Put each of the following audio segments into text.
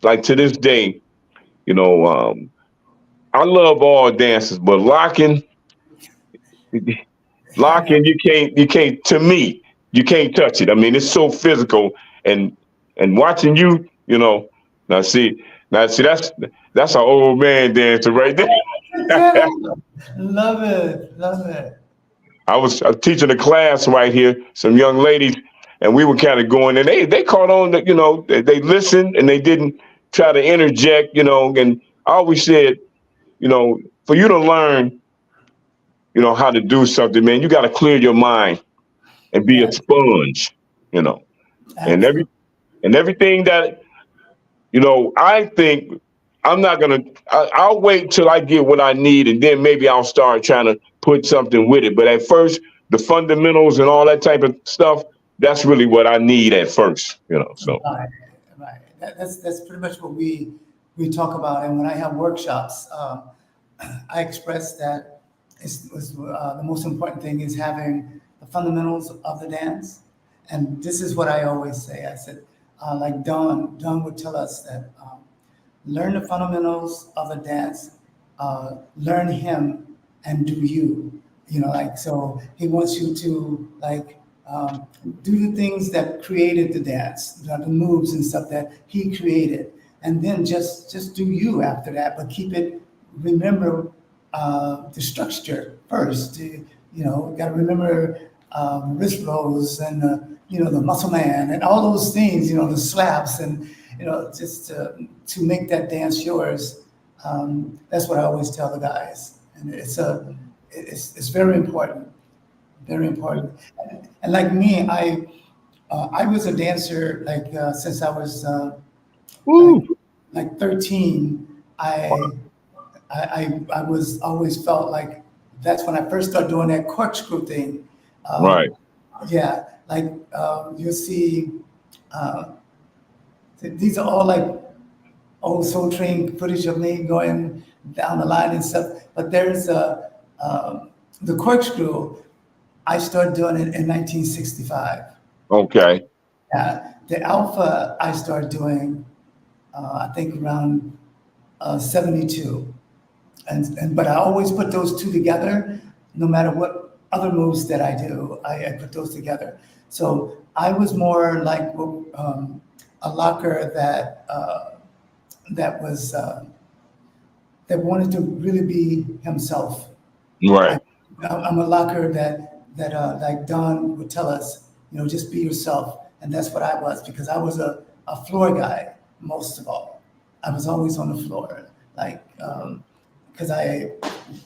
like to this day, you know, I love all dances, but locking, you can't. To me, you can't touch it. I mean, it's so physical, and watching you, now see, that's an old man dancer right there. Love it, love it. I was teaching a class right here, some young ladies, and we were kind of going, and they caught on that, they listened and they didn't try to interject, and I always said, for you to learn, how to do something, man, you got to clear your mind and be a Yeah, sponge, you know, and absolutely. everything that, I think I'm not gonna. I'll wait till I get what I need, and then maybe I'll start trying to put something with it. But at first, the fundamentals and all that type of stuff, that's really what I need at first, So Right, right. That's pretty much what we talk about. And when I have workshops, I express that the most important thing is having the fundamentals of the dance. And this is what I always say. I said, like Don would tell us that learn the fundamentals of the dance, learn him, and do you. Like so, he wants you to do the things that created the dance, the moves and stuff that he created, and then just do you after that. But keep it. Remember the structure first. Got to remember wrist rolls and the muscle man and all those things. The slaps and just to make that dance yours. That's what I always tell the guys, and it's very important, very important. And like me, I was a dancer since I was like woo, 13. I I was always felt like that's when I first started doing that corkscrew thing. right, Um, yeah, like you'll see, uh, these are all like old Soul Train footage of me going down the line and stuff. But there's the corkscrew. I started doing it in 1965. okay, The alpha I started doing, I think around 72. And but I always put those two together, no matter what other moves that I do. I put those together. So I was more like a locker that was that wanted to really be himself. right, I, I'm a locker that like Don would tell us, just be yourself, and that's what I was because I was a floor guy most of all. I was always on the floor, like because I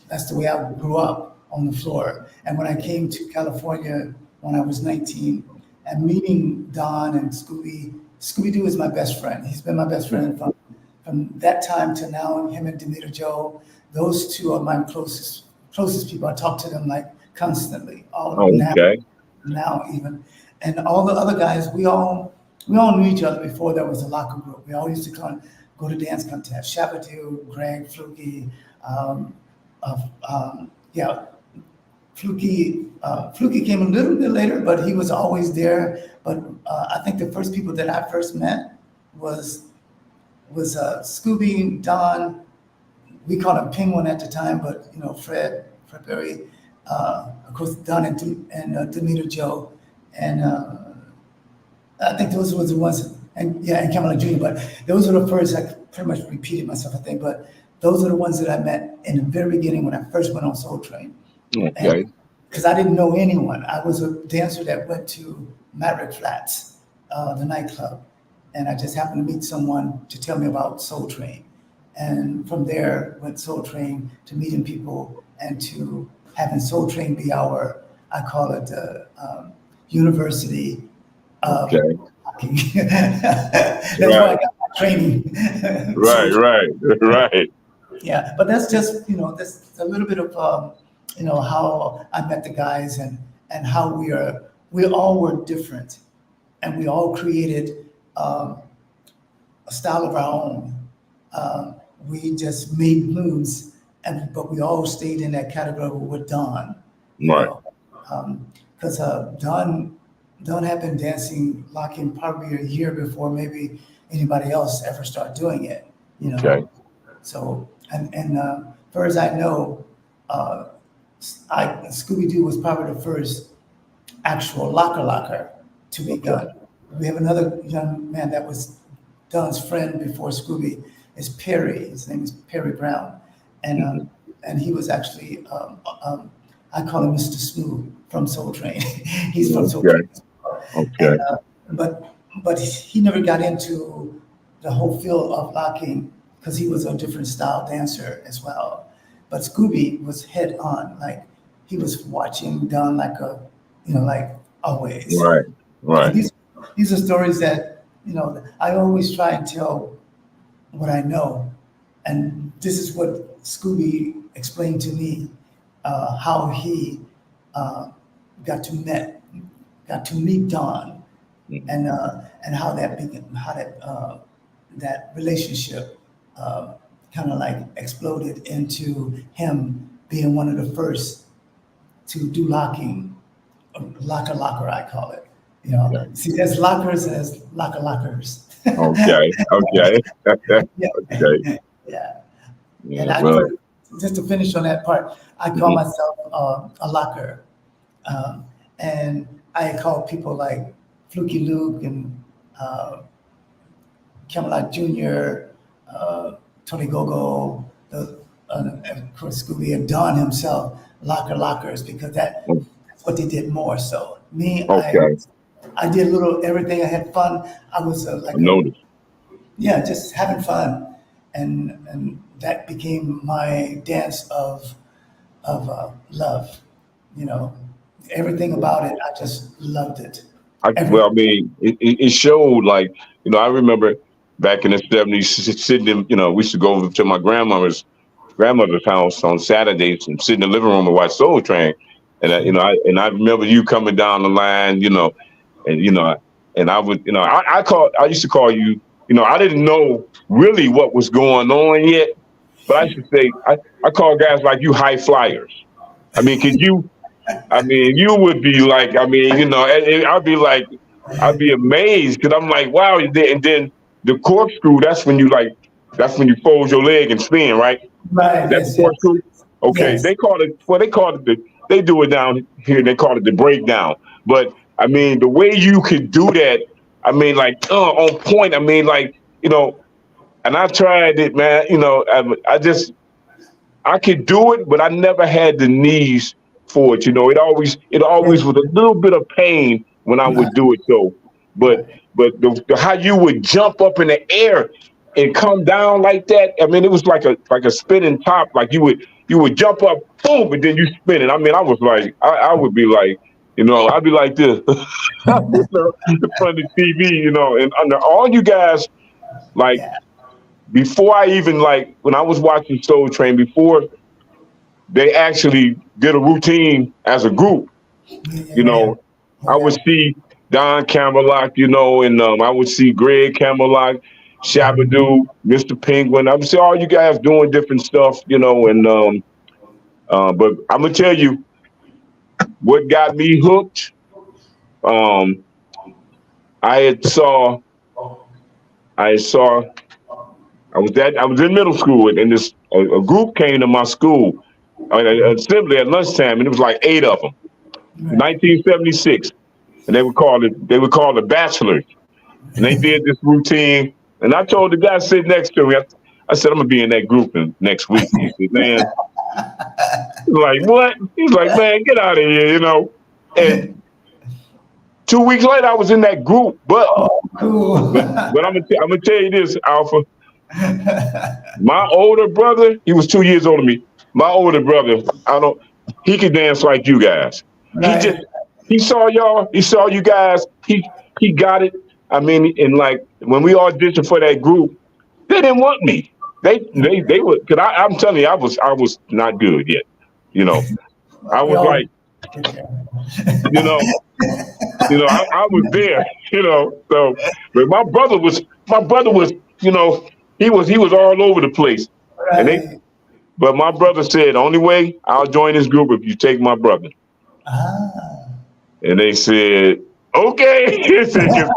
that's the way I grew up on the floor. And when I came to California when I was 19, and meeting Don and Scooby Doo is my best friend. He's been my best friend from that time to now. Him and Demeter Joe, those two are my closest people. I talk to them like constantly, all okay, now even, and all the other guys. We all knew each other before there was a locker group. We all used to go to dance contests. Shabadoo, Greg, Fluky, um, yeah, Fluky came a little bit later, but he was always there. But I think the first people that I first met was Scooby, Don. We called him Penguin at the time, but Fred Berry, of course, Don and Demeter Joe, and I think those were the ones, and yeah, and Kamala Jr. But those were the first. I pretty much repeated myself, I think, but those are the ones that I met in the very beginning when I first went on Soul Train, and okay, because I didn't know anyone, I was a dancer that went to Maverick Flats, the nightclub, and I just happened to meet someone to tell me about Soul Train, and from there went Soul Train to meeting people and to having Soul Train be our, I call it the university of okay, hockey. That's where I right, got my training. right, So right, right, yeah, but that's just that's a little bit of how I met the guys and how we all were different, and we all created a style of our own. Um, we just made moves, but we all stayed in that category with Don, you right, know, because Don Don had been dancing locking probably a year before maybe anybody else ever started doing it, you know. Okay. So, and far as I know, uh, Scooby Doo was probably the first actual locker to be Okay. done. We have another young man that was Don's friend before Scooby. Is Perry. His name is Perry Brown, and Mhm. um, and he was actually I call him Mr. Smooth from Soul Train. He's from Soul Okay. Train, Okay. and but he never got into the whole field of locking because he was a different style dancer as well. But Scooby was head on, like he was watching Don like a, like always. Right. And Right. these are stories that I always try and tell what I know, and this is what Scooby explained to me, how he uh, got to meet Don, Mhm. and how that relationship kind of like exploded into him being one of the first to do locking, locker, I call it. Okay. See, there's lockers and there's lockers. Okay. Okay. Yeah, Okay. yeah. And Yeah. I Well. call, just to finish on that part, I call Mhm. myself a locker. Um, and I call people like Fluky Luke and Camelot Jr., Tony Gogo, and of course Scooby and Don himself, lockers, because that's what they did more. So me, Okay. I did a little everything. I had fun. I was I like noticed. yeah, just having fun, and that became my dance of love. You know, everything about it, I just loved it. Well, I Everything. mean, it showed like, I remember back in the 70s sitting in, we used to go over to my grandmother's house on Saturdays and sit in the living room and watch Soul Train. And I remember you coming down the line, and and I would, I used to call you, I didn't know really what was going on yet, but I used to say, I call guys like you high flyers. I mean, could you I mean, you would be like, I mean, I'd be like, I'd be amazed because I'm like, wow. And then the corkscrew, that's when you fold your leg and spin, right? Right. That's the Yes. Yes. corkscrew. Okay, Yes. they call it they do it down here. They call it the breakdown. But I mean, the way you could do that, I mean, like on point. I mean, like and I tried it, man. I could do it, but I never had the knees for it. It always Yes. was a little bit of pain when I Right. would do it. So, but Right. how you would jump up in the air and come down like that. I mean, it was like a spinning top. Like you would jump up, boom, and then you spin it. I mean, I was like, I would be like, I'd be like this in front of the TV, and under all you guys, like Yeah. before I even like when I was watching Soul Train before they actually did a routine as a group. Yeah. You Yeah. Yeah. know, I would Yeah. see Don Camelot, and I would see Greg Camelot, Shabadoo, Mr. Penguin. I would see all you guys doing different stuff, and but I'm gonna tell you what got me hooked. Um, I had saw, I saw, I was in middle school, and this a group came to my school, an assembly at lunchtime, and it was like 8 of them. Right. 1976, and they would call the Bachelors, and they did this routine. And I told the guy sitting next to me, I said, I'm gonna be in that group next week. He said, man, he's like, what? He's like, man, get out of here. And 2 weeks later, I was in that group. But Oh, cool. but but I'm gonna tell you this, Alpha. My older brother, he was 2 years older than me. My older brother, I don't, he could dance like you guys. He just, Right. he saw y'all, he saw you guys, he got it. I mean, and like when we auditioned for that group, they didn't want me. They were, cause I'm telling you, I was not good yet. You know, I We was all like, get there. you know, I was there. So, but my brother was, he was all over the place, and Right. but my brother said, the only way I'll join this group if you take my brother. Ah. And they said, Okay, because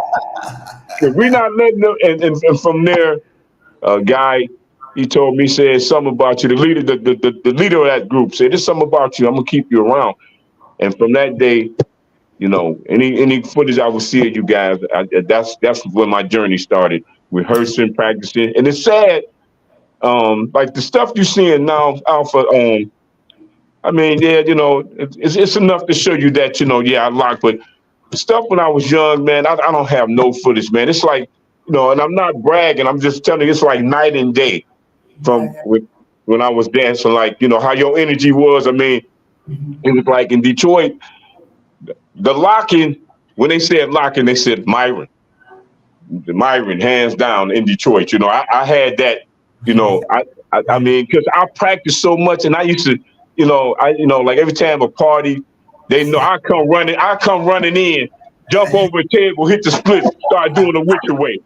we're not letting them. And from there, a guy, he told me, he said something about you. The leader, the leader of that group said, "There's something about you. I'm gonna keep you around." And from that day, any footage I would see of you guys, that's when my journey started. Rehearsing, practicing, and it's sad. Like the stuff you're seeing now, Alpha. I mean, yeah, it's enough to show you that yeah, I locked. But the stuff when I was young, man, I don't have no footage, man. It's like, and I'm not bragging. I'm just telling you, it's like night and day Yeah, from yeah. when I was dancing. Like, how your energy was. I mean, it was like in Detroit, the locking. When they said locking, they said Myron. Myron, hands down in Detroit. I had that. I mean, because I practiced so much, and I used to, like every time a party, they know I come running in, jump over a table, hit the splits, start doing the Witcher way.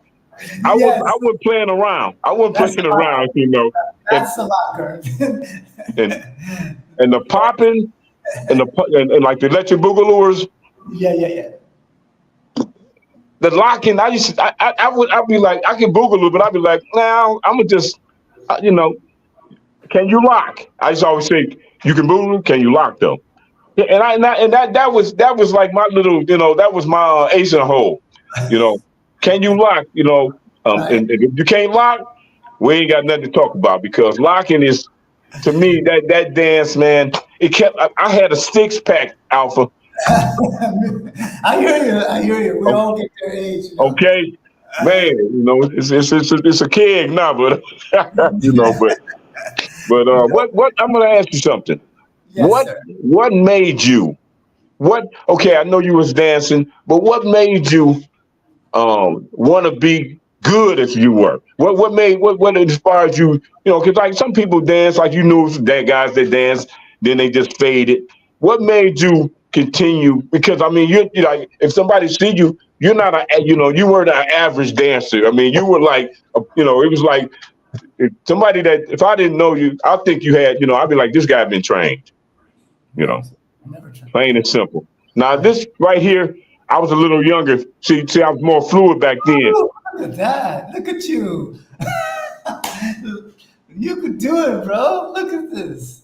I Yes, wasn't playing around. I wasn't that's a playing lot. around, and That's a lot, Kurt. and and the popping and like the electric boogalooers, Yeah, yeah, yeah. the locking. I used to, I'd be like, I can boogaloo, but I'd be like, now I'm gonna just, you know, can you lock? I just always think you can boogaloo, can you lock though? Yeah, and that was like my little, that was my ace in the hole. You know, can you lock? Right. And if you can't lock, we ain't got nothing to talk about because locking is to me that dance, man. It kept. I had a six pack alpha. I hear you. I hear you. We o- all get their age, you know. Okay, man. It's a keg now, but what I'm gonna ask you something. Yes, What sir. what made you? What? Okay, I know you was dancing, but what made you want to be good as you were? What inspired you? Because like some people dance, like you knew that guys that dance, then they just faded. What made you continue? Because I mean, you like if somebody see you, you're not you weren't an average dancer. I mean, you were like, it was like if somebody that if I didn't know you, I think you had, I'd be like, this guy been trained, you know, No, never try. plain Never. and simple. Now Right. this right here, I was a little younger. See, I was more fluid back then. Oh, look at that. Look at you. You could do it, bro. Look at this.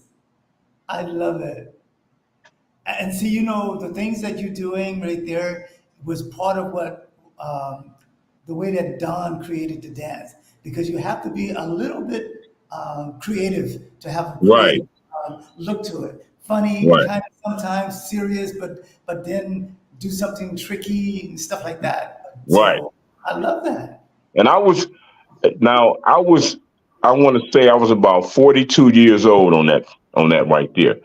I love it. And see, the things that you're doing right there was part of what the way that Don created the dance, because you have to be a little bit creative to have a Right, creative look to it. Funny, right, kind of sometimes serious, but then do something tricky and stuff like that. right. So I love that. And I want to say I was about 42 years old on that right there.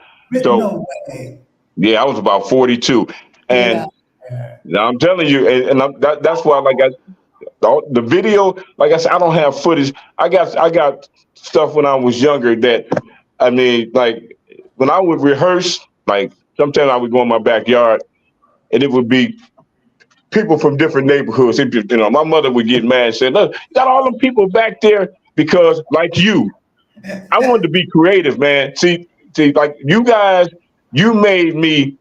So No way. yeah, I was about 42, Get out and there. now I'm telling you, and that's why like the video, like I said, I don't have footage. I got stuff when I was younger that I mean, like when I would rehearse, like sometimes I would go in my backyard and it would be people from different neighborhoods. My mother would get mad and say, "Look, you got all them people back there because, like you, I wanted to be creative, man. See, like you guys, you made me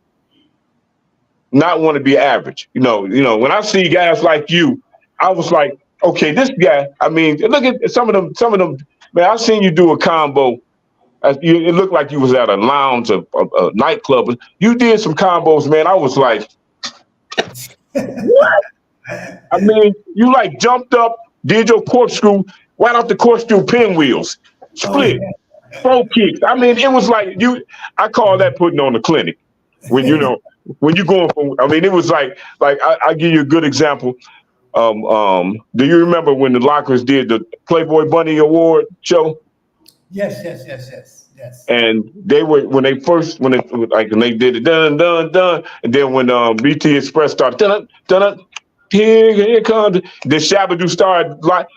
not want to be average. When I see guys like you, I was like, okay, this guy. I mean, look at some of them. Some of them, man. I seen you do a combo. It looked like you was at a lounge, a nightclub. You did some combos, man. I was like, what? I mean, you like jumped up, did your corkscrew right off the corkscrew pinwheels, Oh split, yeah. throw kicks. I mean, it was like you. I call that putting on the clinic. When when you going from. I mean, it was like I give you a good example. Do you remember when the Lockers did the Playboy Bunny Award show? Yes, yes, yes, yes, yes. And they were when they did it done, and then when BT Express started dun, here comes the Shabba-Doo started like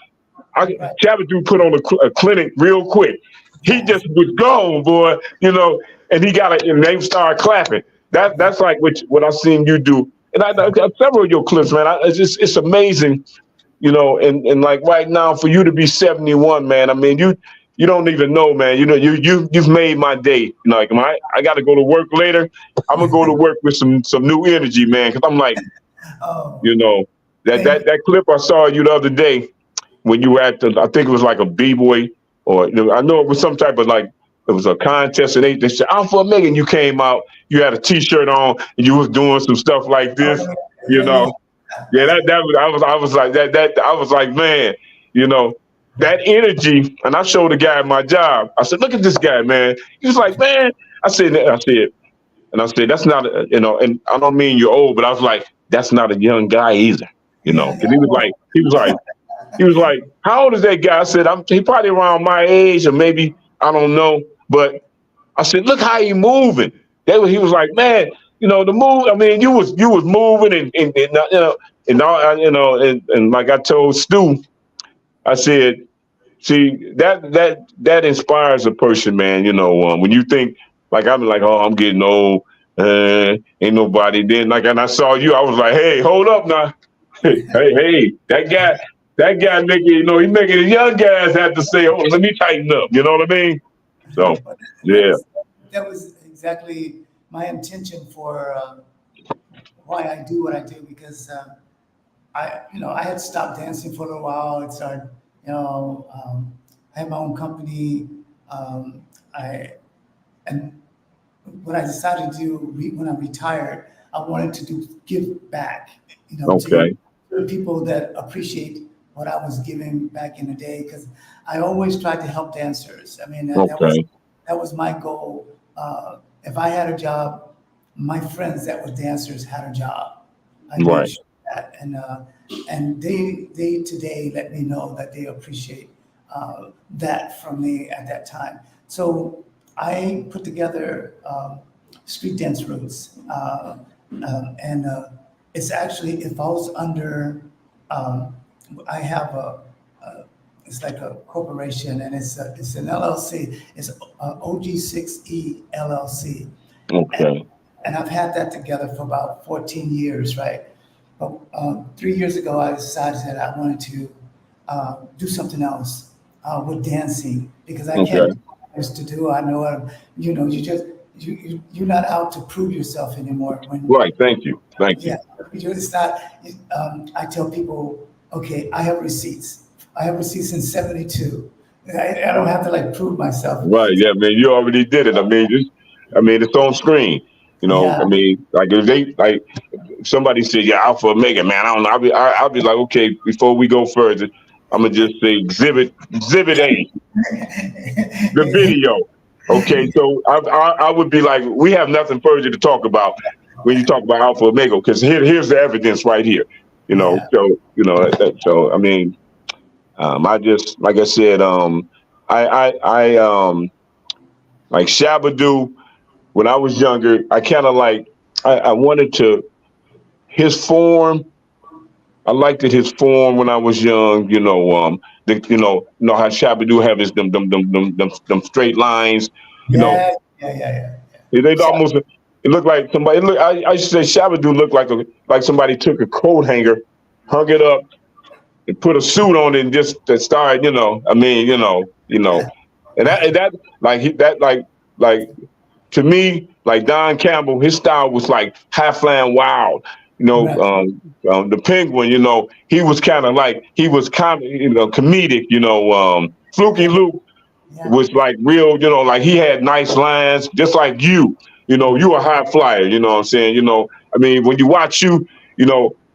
Right. Shabba-Doo put on a clinic real quick. He Yes. just was gone, boy, and he got it, and they started clapping. That's like what I seen you do, and I got several of your clips, man. It's amazing, and like right now for you to be 71, man. I mean, you don't even know, man. You've made my day. Like I got to go to work later. I'm gonna go to work with some new energy, man, because I'm like, Oh, You know, thank you. that clip I saw you the other day when you were at the, I think it was like a b-boy, or I know it was some type of like, it was a contest, and they said I'm for Megan. You came out, you had a t-shirt on, and you was doing some stuff like this. Oh, You yeah, yeah, know, yeah, that was, I was like that I was like, man, you know, that energy. And I showed the guy at my job. I said, look at this guy, man. He was like, man. I said, that's not, and I don't mean you're old, but I was like, that's not a young guy either, yeah, because yeah. he was like, how old is that guy? I said, he probably around my age, or maybe I don't know, but I said, look how he moving. He was like, man, the move. I mean, you was moving, and all, and like I told Stu, I said, see, that inspires a person, man. When you think, like, I'm like, oh, I'm getting old, ain't nobody. Then, like, and I saw you, I was like, hey, hold up now. Hey, that guy making, he making the young guys have to say, oh, let me tighten up. You know what I mean? So, But that yeah, was that was exactly my intention for why I do what I do because I had stopped dancing for a little while. It started, I had my own company. I and what I decided to do when I retired, I wanted to give back, okay, to the people that appreciate what I was giving back in the day. Because I always tried to help dancers. I mean, okay, that was my goal. If I had a job, my friends that were dancers had a job. I made right, sure that, and they today let me know that they appreciate that from me at that time. So I put together street dance roots, and it's actually it falls under. Um, I have it's like a corporation, and it's an LLC. It's OG6E LLC, and, okay, and I've had that together for about 14 years, right? But 3 years ago, I decided that I wanted to do something else with dancing because I can't okay, do what I used to do. I know, you just you're not out to prove yourself anymore. When right. Thank you. yeah, it's not. I tell people, okay, I have receipts. I have receipts in '72. I don't have to like prove myself. Right, yeah, man, you already did it. I mean, it's on screen. Yeah, I mean, like if they like somebody said, yeah, Alpha Omega, man. I don't know. I'll be like, okay, before we go further, I'm gonna just say exhibit A, the video. Okay, so I would be like, we have nothing further to talk about when you talk about Alpha Omega, because here's the evidence right here. yeah, So so I mean, I just like I said, I like Shabba-Doo. When I was younger, I kind of like I wanted to his form. I liked it his form when I was young. How Shabba-Doo have his them straight lines. You know, yeah, yeah, yeah, yeah. they So, almost it looked like somebody. I used to say Shabba-Doo looked like somebody took a coat hanger, hung it up, and put a suit on it and just started. I mean, and that like that like to me, like Don Campbell, his style was like Halfland Wild. right, The Penguin, he was kind of like he was comedic. Fluky yeah, Luke yeah, was like real, like he had nice lines, just like you. You a high flyer. You know what I'm saying? I mean, when you watch you,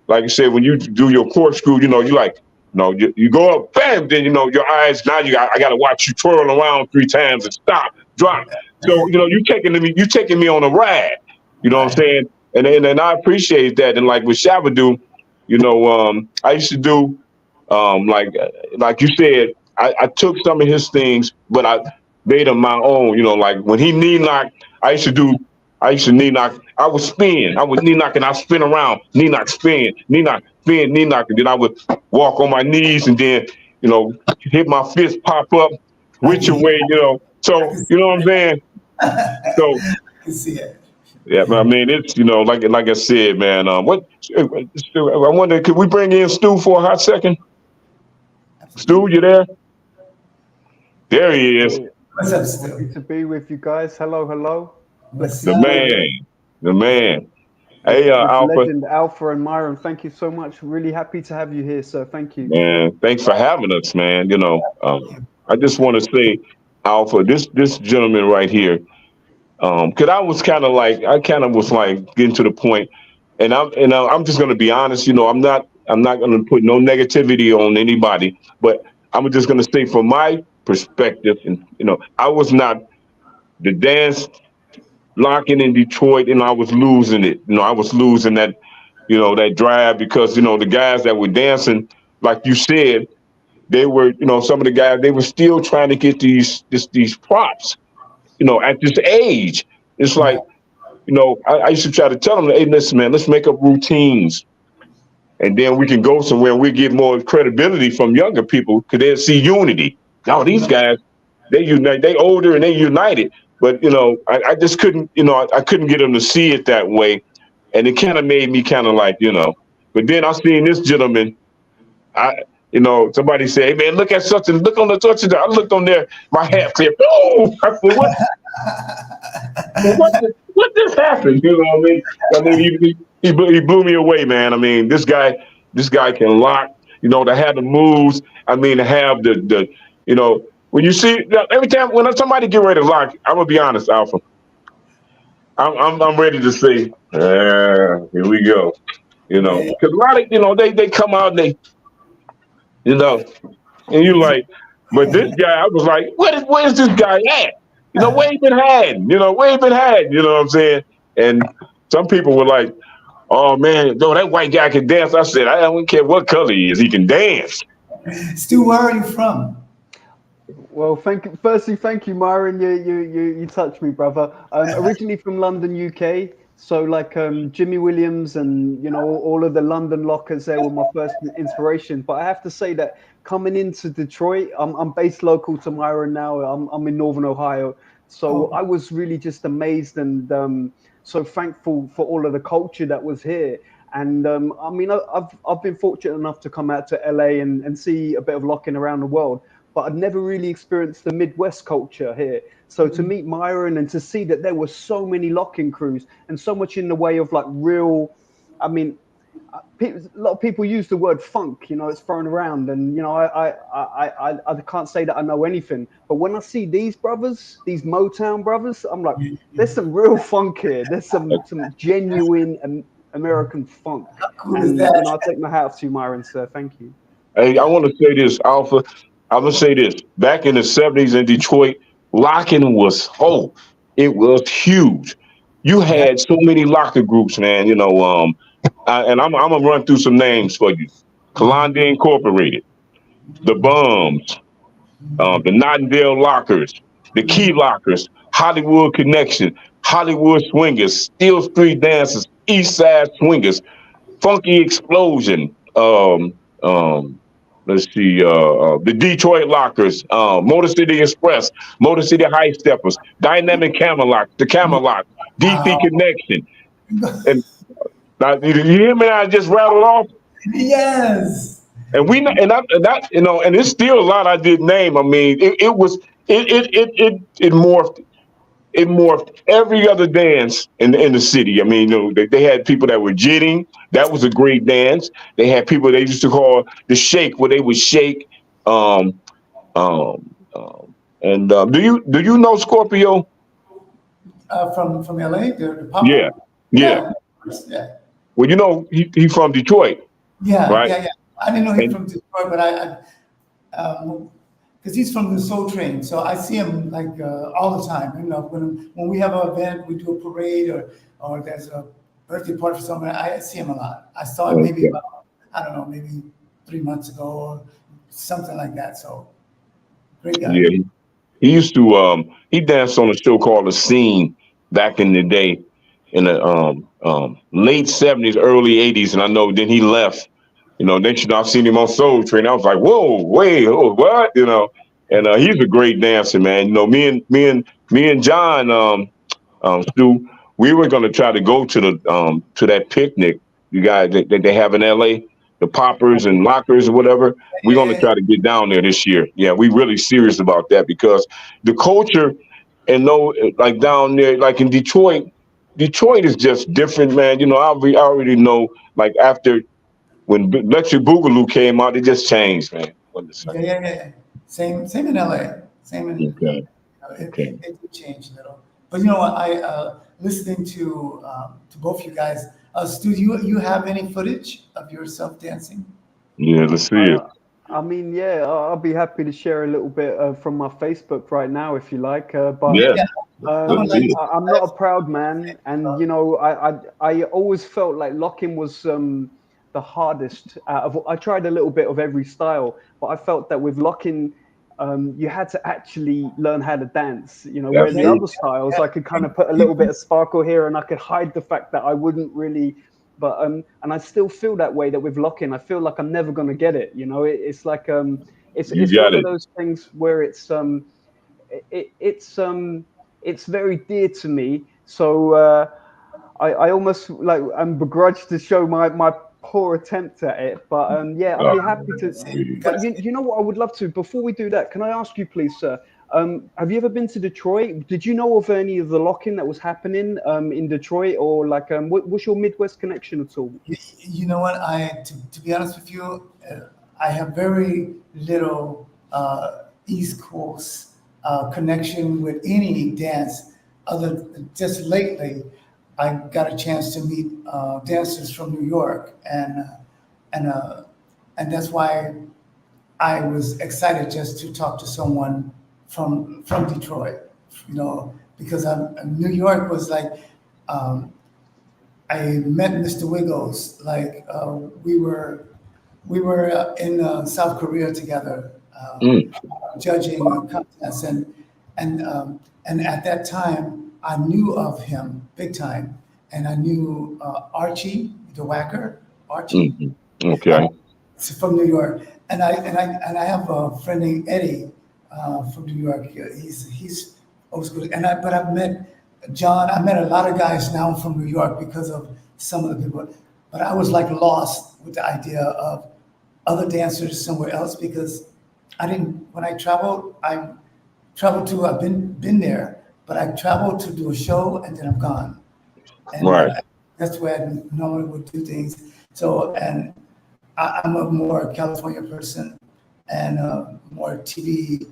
like I said, when you do your corkscrew, you like, you go up, bam, then your eyes. Now I got to watch you twirl around 3 times and stop, drop. So you taking me on a ride. You know what I'm right, saying? And I appreciate that. And like with Shabba-Doo, I used to do like you said, I took some of his things, but I made them my own. Like when he knee knocked, I used to do. I used to knee knock. I would spin. I would knee knock and I spin around, knee knock, spin, knee knock, spin, knee knock, and then I would walk on my knees and then hit my fist pop up, I which can, way. I So can, you know what I'm saying. So I can see it. yeah, I mean it's like I said, man. I wonder, could we bring in Stu for a hot second? Stu, Absolutely. you there? There Yes, he is. Stu. What's up, Stu? Happy to be with you guys. Hello, hello. Good to What's The see you up? all again. man, the man. Hey, with Alpha, legend Alpha and Myron. Thank you so much. Really happy to have you here, sir. Thank you. man, thanks for having us, man. I just want to say, Alpha, this gentleman right here, because I kind of was like getting to the point, I'm just gonna be honest. I'm not gonna put no negativity on anybody, but I'm just gonna say from my perspective, and I was not the dance locking in Detroit, and I was losing it. I was losing that drive because the guys that were dancing, like you said, they were, some of the guys, they were still trying to get these props, at this age. It's like, Right. I used to try to tell them, hey, listen, man, let's make up routines. And then we can go somewhere and we get more credibility from younger people because they'll see unity. Now these guys, they unite, they older and they united. But I just couldn't, I couldn't get them to see it that way. And it kind of made me kind of like, but then I seen this gentleman, I, somebody say, hey man, look at such and look on the such and I looked on there, my hat flipped. Oh, I said, what just happened? You know what I mean? He blew me away, man. I mean, this guy can lock. To have the moves. I mean, to have when you see every time when somebody get ready to lock, I'm gonna be honest, Alpha. I'm ready to say, here we go. Yeah. Because a lot of they come out and they you know and you like, but this guy, I was like, where's this guy at? Where he been hiding? Where he been hiding? You know what I'm saying? And some people were like, oh man, no, that white guy can dance. I said, I don't care what color he is, he can dance. Stu, where are you from? Well, thank you. Firstly, thank you, Myron. You touched me, brother. Originally from London, UK. So like Jimmy Williams and all of the London lockers there were my first inspiration. But I have to say that coming into Detroit, I'm based local to Myron now. I'm in Northern Ohio. So Oh, I was really just amazed and so thankful for all of the culture that was here. And I mean, I've been fortunate enough to come out to LA and see a bit of locking around the world, but I'd never really experienced the Midwest culture here. So to meet Myron and to see that there were so many locking crews and so much in the way of like real, I mean, a lot of people use the word funk, it's thrown around, and I can't say that I know anything. But when I see these brothers, these Motown brothers, I'm like, there's some real funk here. There's some genuine American funk, how cool is and that? I take my hat off to you, Myron, sir. Thank you. Hey, I want to say this, Alpha. I'm gonna say this. Back in the '70s in Detroit, locking was it was huge. You Yeah. had so many locker groups, man. And I'm gonna run through some names for you. Kalonda Incorporated, the Bums, the Nightingale Lockers, the Key Lockers, Hollywood Connection, Hollywood Swingers, Steel Street Dancers, East Side Swingers, Funky Explosion. Let's see, the Detroit Lockers, Motor City Express, Motor City High Steppers, Dynamic Camelot, the Camelot, DC Wow. Connection. And now, did you hear me? I just rattled off. Yes. And we and that and it's still a lot I did name. I mean, it was it morphed every other dance in the city. I mean, they had people that were jitting. That was a great dance. They had people they used to call the shake, where they would shake. Um, and do you know Scorpio? From LA, the Yeah, Papa. yeah. Yeah. Of course, yeah. Well, he from Detroit, Yeah. right? Yeah. Yeah. I didn't know him And from Detroit, but because he's from the Soul Train, so I see him like all the time. When we have an event, we do a parade, or there's a birthday party for someone. I see him a lot. I saw him maybe okay, about, I don't know, maybe 3 months ago or something like that. So great guy. yeah. He used to he danced on a show called The Scene back in the day in the late '70s, early '80s, and I know then he left. Then I've seen him on Soul Train. I was like, whoa, wait, oh, what? And he's a great dancer, man. Me and John, Stu, we were gonna try to go to that picnic you guys that they have in LA, the poppers and lockers or whatever. We're gonna Yeah. try to get down there this year. Yeah, we really serious about that because the culture and no like down there, like in Detroit, Detroit is just different, man. You know, I already know. Like after when Electric Boogaloo came out, it just changed, man. What to say? Yeah, yeah, yeah, yeah. Same in LA. Same in Okay, okay. it did change a little. But you know what? I listening to both you guys. Stu, you have any footage of yourself dancing? Yeah, let's see it. Uh, I mean, yeah, I'll be happy to share a little bit from my Facebook right now if you like. But Yeah, Yeah, I would let's like see to. it. I'm not a proud man, and you know, I always felt like locking was the hardest. I tried a little bit of every style, but I felt that with locking, you had to actually learn how to dance. You know, where the Yeah, other Absolutely. styles, yeah. I could kind of put a little bit of sparkle here, and I could hide the fact that I wouldn't really. But and I still feel that way that with locking, I feel like I'm never gonna get it. You know, it's like You it's got one of it. those things where it's very dear to me. So I almost like I'm begrudged to show my poor attempt at it. But yeah, I'll Oh, be happy to. See, you But gotta see. you know what I would love to before we do that. Can I ask you, please, sir? Have you ever been to Detroit? Did you know of any of the lock-in that was happening in Detroit, or like what's your Midwest connection at all? You know what? To be honest with you, I have very little East Coast connection with any dance. Other than just lately, I got a chance to meet dancers from New York, and uh, and that's why I was excited just to talk to someone from Detroit. You know, because New York was like. Um, I met Mr. Wiggles. Like we were in South Korea together, mm, judging a contest, and at that time I knew of him big time, and I knew Archie the Whacker, Archie, mm, okay. from New York, and I have a friend named Eddie from New York. He's old school, but I've met John. I met a lot of guys now from New York because of some of the people, but I was like lost with the idea of other dancers somewhere else because I didn't. When I traveled, I traveled to. I've been there, but I traveled to do a show and then I'm gone, and Right. that's the way I normally would do things. So, and I'm a more California person and more TV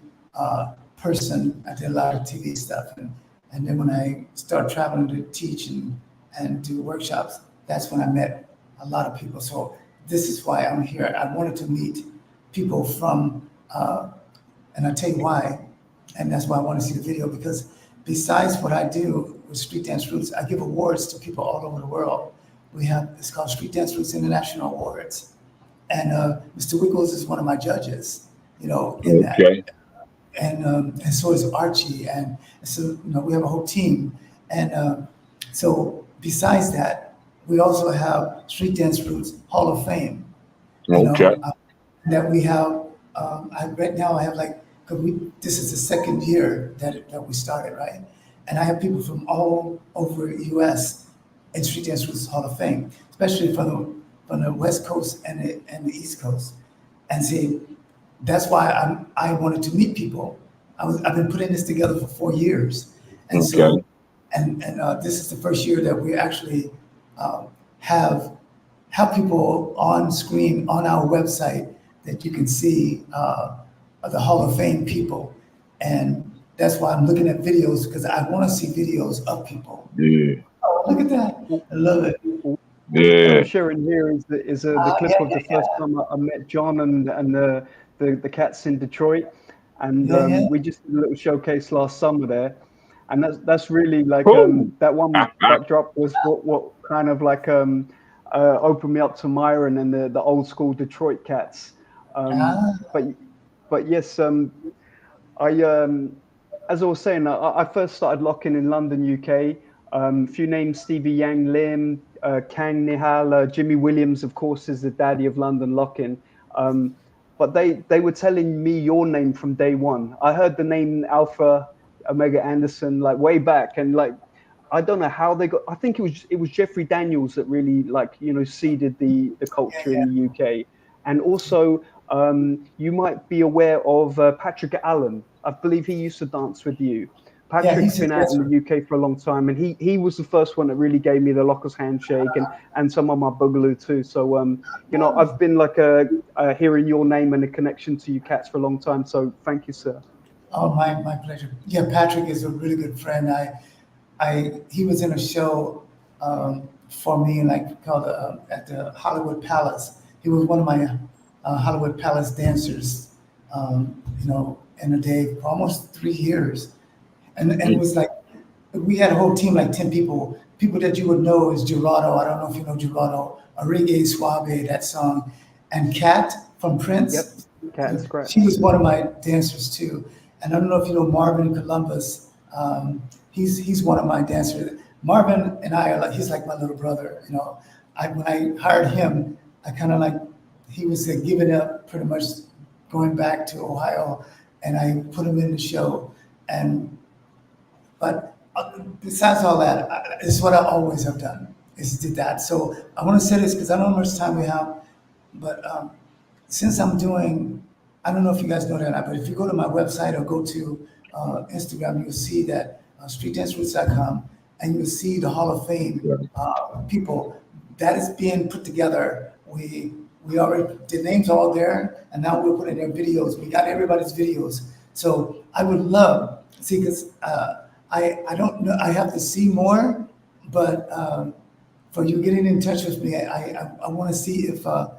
person. I did a lot of TV stuff, and then when I started traveling to teach and do workshops, that's when I met a lot of people. So this is why I'm here. I wanted to meet people from, and I'll tell you why, and that's why I want to see the video because besides what I do with Street Dance Roots, I give awards to people all over the world. We have it's called Street Dance Roots International Awards, and Mr. Wiggles is one of my judges, you know, in that, Okay. and so is Archie, and so we have a whole team, and so besides that, we also have Street Dance Roots Hall of Fame, you Okay. know, that we have. Right now I have like, cause this is the second year that we started, right? And I have people from all over U.S. in Street Dance Roots Hall of Fame, especially from the West Coast and the East Coast. And see, that's why I wanted to meet people. I've been putting this together for 4 years, and Okay. so and this is the first year that we actually uh, have have people on screen on our website that you can see the Hall of Fame people, and that's why I'm looking at videos because I want to see videos of people. Yeah. Oh, look at that! I love it. What I'm Yeah. sharing here is the clip Yeah, of the first time I met John and the cats in Detroit, and yeah, yeah. we just did a little showcase last summer there, and that's really like Cool. that one that drop was what kind of like opened me up to Myron and the old school Detroit cats, um, Ah, but but yes, I as I was saying, I first started locking in London, UK. A few names: Stevie Yang Lim, Kang Nihal, Jimmy Williams, of course, is the daddy of London locking. Um, but they were telling me your name from day one. I heard the name Alpha Omega Anderson like way back, and like I don't know how they got. I think it was Jeffrey Daniels that really like seeded the yeah, culture in yeah. the UK, and also you might be aware of Patrick Allen. I believe he used to dance with you. Patrick's he's been out in the UK for a long time, and he was the first one that really gave me the Lockers handshake and some of my boogaloo too. So you know, I've been like hearing your name and the connection to you cats for a long time. So thank you, sir. Oh, my pleasure. Yeah, Patrick is a really good friend. He was in a show for me, like called at the Hollywood Palace. He was one of my Hollywood Palace dancers. You know, in a day for almost 3 years, and it was like we had a whole team, like 10 people. People that you would know is Gerardo. I don't know if you know Gerardo. Reggae Suave, that song, and Kat from Yep, Prince. Cat's great. She was one of my dancers too. And I don't know if you know Marvin Columbus. He's one of my dancers. Marvin and I are like, he's like my little brother. You know, when I hired him, I kind of like, he was giving up pretty much going back to Ohio, and I put him in the show. But besides all that, this is what I always have done, is did that. So I want to say this because I don't know how much time we have, but since I'm doing, I don't know if you guys know that or not, but if you go to my website or go to Instagram, you'll see that streetdanceroots.com, and you'll see the Hall of Fame people that is being put together. We already, the names are all there, and now we're putting their videos. We got everybody's videos. So I would love, see, because I don't know, I have to see more, but for you getting in touch with me, I want to see if I'm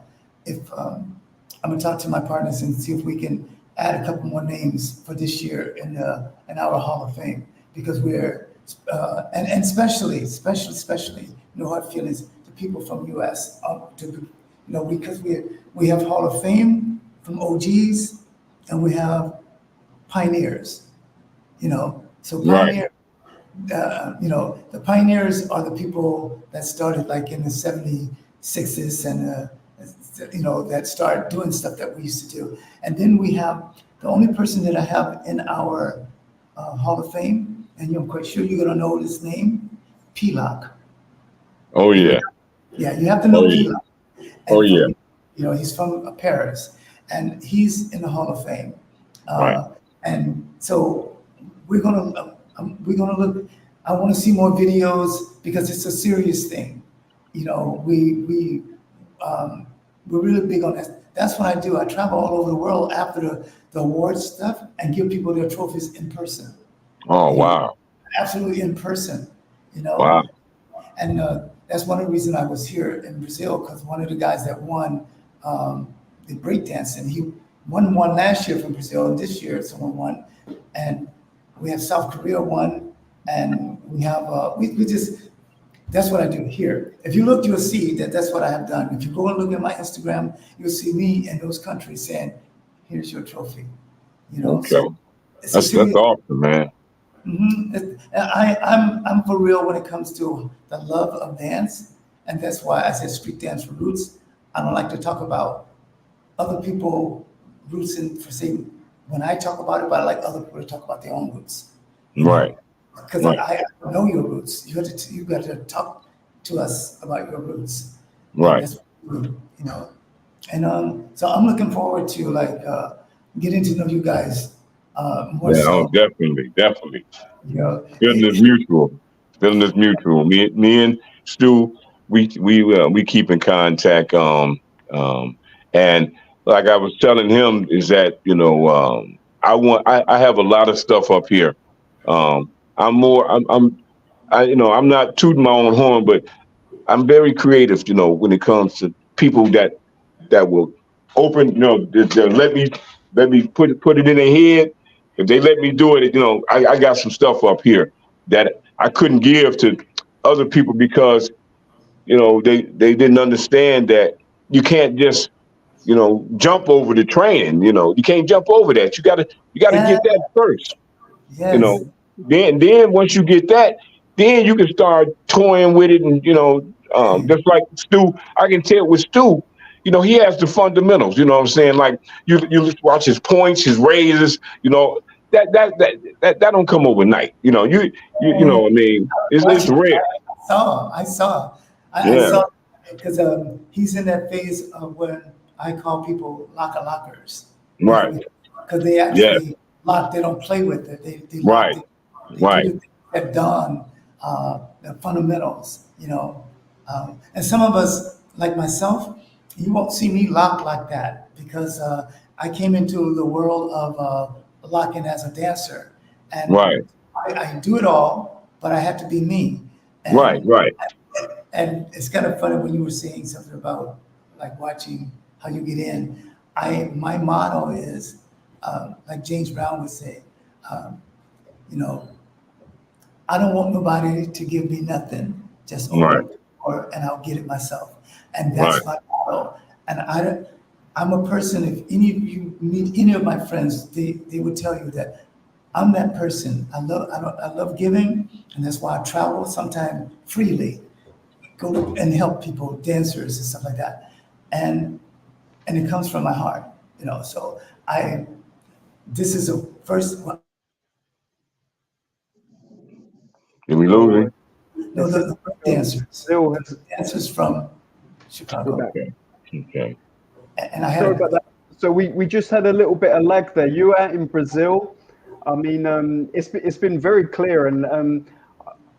gonna talk to my partners and see if we can add a couple more names for this year in our Hall of Fame, because we're and especially, you know how I feel is the people from US, you know, because we have Hall of Fame from OGs, and we have pioneers, you know. So pioneer, you know, the pioneers are the people that started like in the 76s and you know, that started doing stuff that we used to do. And then we have the only person that I have in our Hall of Fame, and I'm quite sure you're gonna know this name, P-Lock. Oh yeah. Yeah, you have to know Oh yeah. P-Lock. Oh And yeah. you know, he's from Paris, and he's in the Hall of Fame. Right. And so we're gonna look. I want to see more videos because it's a serious thing. You know, we're really big on that. That's what I do. I travel all over the world after the awards stuff and give people their trophies in person. Oh You know, wow. absolutely in person. You know, Wow. and that's one of the reasons I was here in Brazil, because one of the guys that won the breakdancing, he won one last year from Brazil, and this year someone won. And we have South Korea won, and we have we just, that's what I do here. If you look, you'll see that that's what I have done. If you go and look at my Instagram, you'll see me in those countries saying, "Here's your trophy." You know, Okay. so it's a That's serious. awesome, man. I'm for real when it comes to the love of dance, and that's why I said street dance roots. I don't like to talk about other people roots and for saying when I talk about it, but I like other people to talk about their own roots. You Right. know, because Right. I know your roots. You got to talk to us about your roots, and Right. that's what we do, you know. And so I'm looking forward to like getting to know you guys more Yeah. Oh, so. definitely. You know, Feeling is mutual. Feeling is mutual. Me and Stu, we keep in contact. And like I was telling him, is that I have a lot of stuff up here. I'm more. I'm not tooting my own horn, but I'm very creative. You know, when it comes to people that will open. You know, they'll let me put it in their head. If they let me do it, I got some stuff up here that I couldn't give to other people because they didn't understand that you can't just jump over the training. You can't jump over that. You gotta yeah, get that first. You yes. know, then once you get that, then you can start toying with it, and just like Stu, I can tell with Stu, he has the fundamentals. You know what I'm saying? Like you just watch his points, his raises. That don't come overnight. You know what I mean? Watch It's it. rare. I Yeah. saw because he's in that phase of when I call people lockers. You know, Right. because they Yeah. actually lock. They don't play with it. They locked Right. it. Right. People have done the fundamentals, and some of us, like myself, you won't see me lock like that because I came into the world of locking as a dancer, and Right. I do it all, but I have to be me. Right. And Right. and it's kind of funny when you were saying something about like watching how you get in. My motto is like James Brown would say, um, you know, I don't want nobody to give me nothing. Just Right. open the door and I'll get it myself. And Right. that's my motto. And I'm a person. If any of you meet any of my friends, they would tell you that I'm that person. I love giving, and that's why I travel sometimes freely, and help people, dancers and stuff like that. And it comes from my heart, So this is a first. Did we lose him? No, the dancers, Still has dancers from we're Chicago, back. Okay. Okay. and I Sorry had about that. So we just had a little bit of lag there. You were out in Brazil. I mean, it's been very clear, and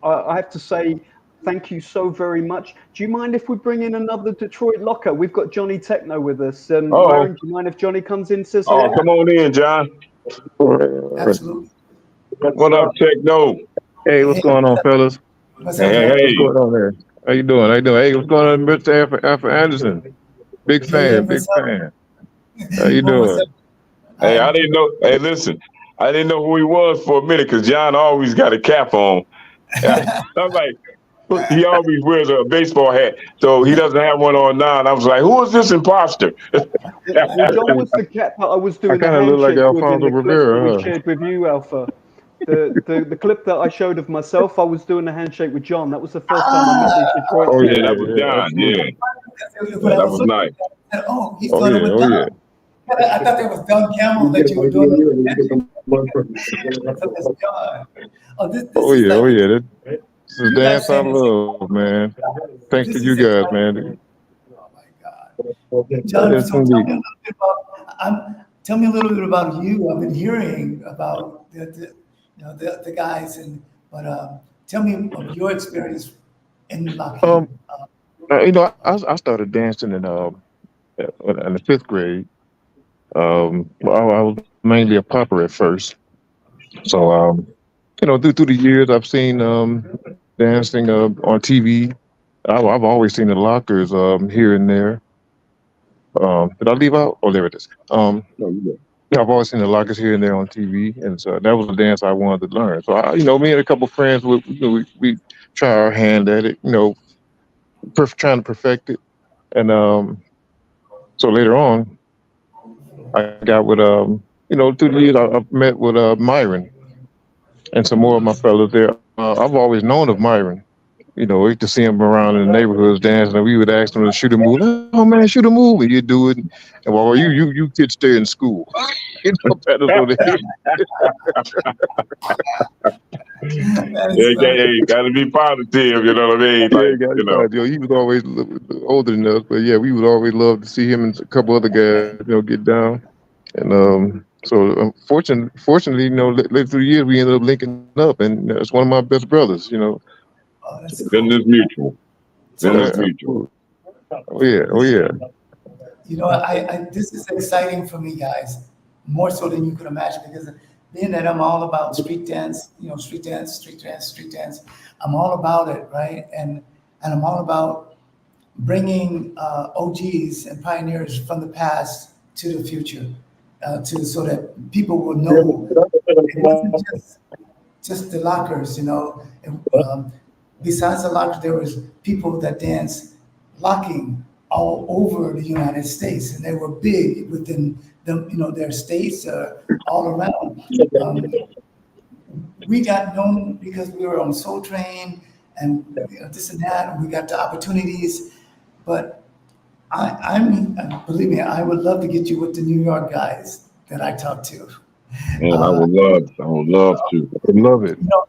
I have to say thank you so very much. Do you mind if we bring in another Detroit locker? We've got Johnny Techno with us. Oh. Myron, do you mind if Johnny comes in, says Oh, hello? come on in, John. absolutely. What up, Techno? Hey, what's Hey, going on, fellas? what's Hey, happening? hey, What's going on there? How you doing? How you doing? Hey, what's going on, Mr. Alpha Anderson? Big Yeah, fan, big what's up? fan. How you What's doing? up? Hey, I I, didn't know. Hey, listen, I didn't know who he was for a minute because John always got a cap on. I'm like, he always wears a baseball hat, so he doesn't have one on now. And I was like, who is this imposter? Well, John was the cat that I was I doing the kind of look like handshake with in Alfonso the clip that we Rivera, huh? shared with you, Alpha. The clip that I showed of myself, I was doing the handshake with John. That was the first time I met these Detroit Oh Yeah, yeah, that people. was yeah, John. Yeah, absolutely. when I that was was looking nice. at it, I said, oh, he's Oh doing it yeah, with oh Don. yeah. I thought that was Don Campbell that you were doing. So that's John. Oh, this Oh is yeah, like oh yeah. This is you guys dance I saying this. love, man. Thanks to This you is guys, exciting. man. Oh my God, John. Yes, So indeed. tell me a little bit about you. I've been hearing about the guys, but tell me of your experience in Um, locking. I started dancing in the fifth grade. Well, I was mainly a popper at first. So, through the years, I've seen dancing on TV. I've always seen the lockers here and there. Did I leave out? Oh, there it is. No, you good. Yeah, I've always seen the lockers here and there on TV, and so that was a dance I wanted to learn. So, me and a couple of friends, we try our hand at it. Trying to perfect it, and so later on, I got with through the years, I've met with Myron and some more of my fellows there. I've always known of Myron. We used to see him around in the neighborhoods dancing, and we would ask him to shoot a move. Oh man, shoot a move, and you do it. And well, you kids stay in school. Pat us on the head. That is Yeah, yeah, funny. yeah, you got to be positive. You know what I mean? Yeah, Like, he got it fine. He was always older than us, but yeah, we would always love to see him and a couple other guys, get down. And so fortunately, later through the years, we ended up linking up, and it's one of my best brothers. Oh, that's business cool. mutual. Business So mutual. Absolutely. Oh yeah, oh yeah. this is exciting for me, guys, more so than you could imagine, because being that I'm all about street dance, street dance, street dance, street dance, I'm all about it, right? And I'm all about bringing OGs and pioneers from the past to the future, so that people will know it wasn't just the lockers, And, besides the lockers, there was people that danced locking all over the United States, and they were big within their states, all around. Um, we got known because we were on Soul Train and this and that, and we got the opportunities. But believe me, I would love to get you with the New York guys that I talked to. Man, Uh, I would love to. I love it. you know,